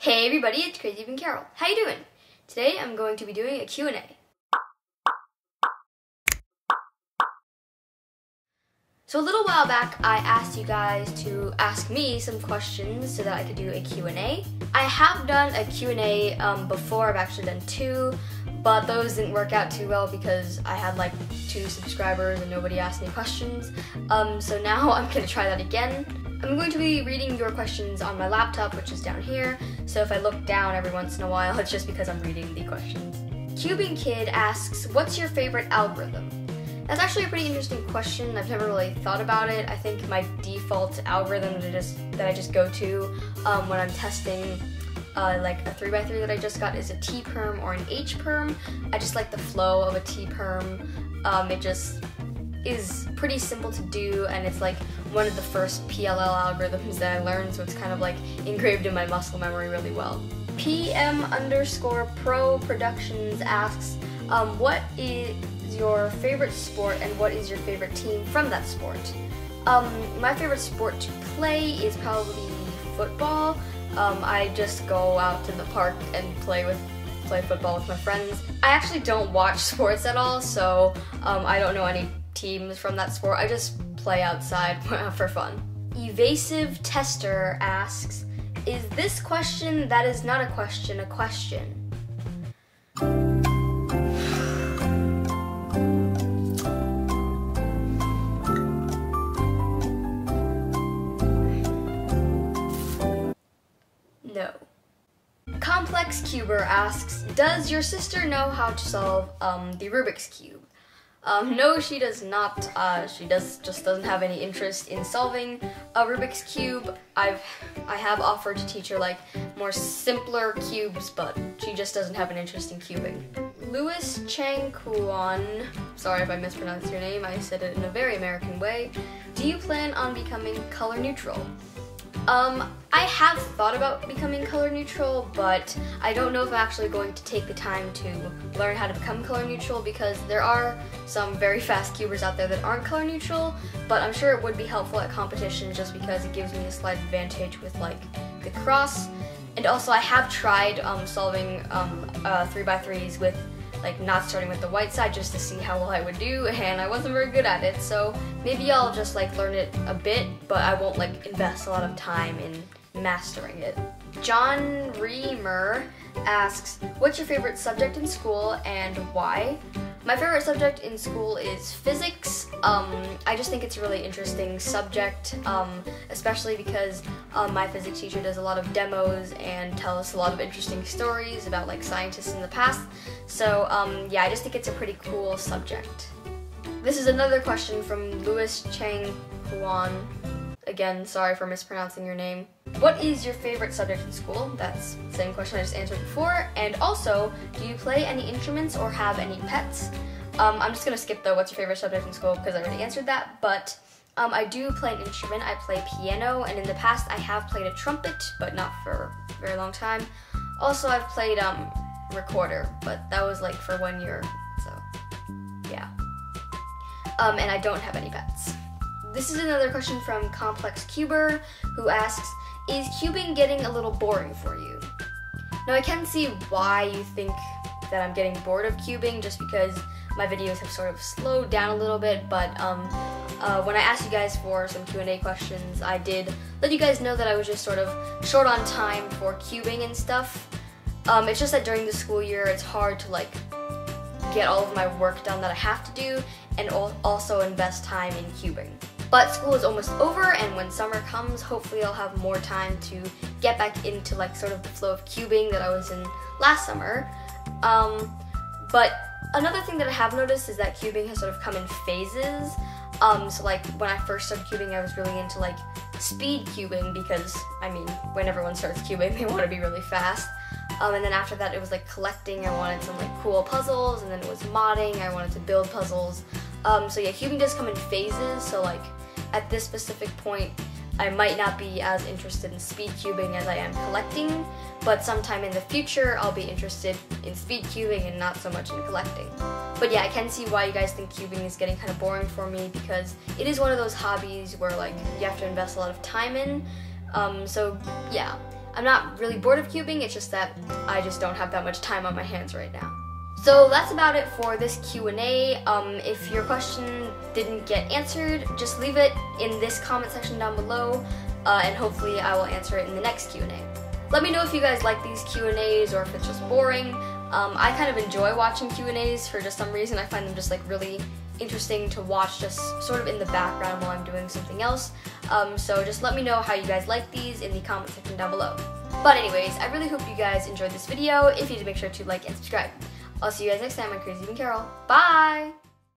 Hey everybody, it's Crazy Even Carol. How you doing? Today I'm going to be doing a Q&A. So a little while back, I asked you guys to ask me some questions so that I could do a Q&A. I have done a Q&A before. I've actually done 2, but those didn't work out too well because I had like 2 subscribers and nobody asked me questions. So now I'm gonna try that again. I'm going to be reading your questions on my laptop, which is down here. So if I look down every once in a while, it's just because I'm reading the questions. Cubing Kid asks, what's your favorite algorithm? That's actually a pretty interesting question. I've never really thought about it. I think my default algorithm that I just go to when I'm testing like a 3x3 that I just got is a T-perm or an H-perm. I just like the flow of a T-perm. It just is pretty simple to do, and it's like one of the first PLL algorithms that I learned, so it's kind of like engraved in my muscle memory really well. PM_Pro Productions asks, what is your favorite sport and what is your favorite team from that sport? My favorite sport to play is probably football. I just go out to the park and play football with my friends. I actually don't watch sports at all, so I don't know any teams from that sport. I just play outside for fun. Evasive Tester asks, is this question that is not a question a question? No. Complex Cuber asks, does your sister know how to solve the Rubik's Cube? No, she does not. She just doesn't have any interest in solving a Rubik's Cube. I have offered to teach her like more simpler cubes, but she just doesn't have an interest in cubing. Louis Chang Kuan, sorry if I mispronounced your name, I said it in a very American way. Do you plan on becoming color neutral? I have thought about becoming color neutral, but I don't know if I'm actually going to take the time to learn how to become color neutral because there are some very fast cubers out there that aren't color neutral, but I'm sure it would be helpful at competitions just because it gives me a slight advantage with like the cross. And also I have tried solving 3x3s with like not starting with the white side just to see how well I would do, and I wasn't very good at it, so maybe I'll just like learn it a bit, but I won't like invest a lot of time in mastering it. John Reamer asks, what's your favorite subject in school and why? My favorite subject in school is physics. I just think it's a really interesting subject, especially because my physics teacher does a lot of demos and tells us a lot of interesting stories about like scientists in the past. So yeah, I just think it's a pretty cool subject. This is another question from Louis Chang Huan. Again, sorry for mispronouncing your name. What is your favorite subject in school? That's the same question I just answered before. And also, do you play any instruments or have any pets? I'm just gonna skip the what's your favorite subject in school because I already answered that, but I do play an instrument. I play piano, and in the past I have played a trumpet, but not for a very long time. Also, I've played recorder, but that was like for 1 year, so yeah. And I don't have any pets. This is another question from Complex Cuber, who asks, is cubing getting a little boring for you? Now I can see why you think that I'm getting bored of cubing, just because my videos have sort of slowed down a little bit, but when I asked you guys for some Q&A questions, I did let you guys know that I was just sort of short on time for cubing and stuff. It's just that during the school year, it's hard to like get all of my work done that I have to do, and also invest time in cubing. But school is almost over, and when summer comes, hopefully I'll have more time to get back into like sort of the flow of cubing that I was in last summer. But another thing that I have noticed is that cubing has sort of come in phases. So like when I first started cubing, I was really into like speed cubing because, I mean, when everyone starts cubing, they want to be really fast. And then after that, it was like collecting. I wanted some like cool puzzles, and then it was modding. I wanted to build puzzles. So yeah, cubing does come in phases. So like at this specific point, I might not be as interested in speed cubing as I am collecting, but sometime in the future, I'll be interested in speed cubing and not so much in collecting. But yeah, I can see why you guys think cubing is getting kind of boring for me, because it is one of those hobbies where like you have to invest a lot of time in. So yeah, I'm not really bored of cubing, it's just that I just don't have that much time on my hands right now. So that's about it for this Q&A. If your question didn't get answered, just leave it in this comment section down below, and hopefully I will answer it in the next Q&A. Let me know if you guys like these Q&As or if it's just boring. I kind of enjoy watching Q&As for just some reason. I find them just like really interesting to watch, just sort of in the background while I'm doing something else. So just let me know how you guys like these in the comment section down below. But anyways, I really hope you guys enjoyed this video. If you did, make sure to like and subscribe. I'll see you guys next time on Crazy Even Carol. Bye!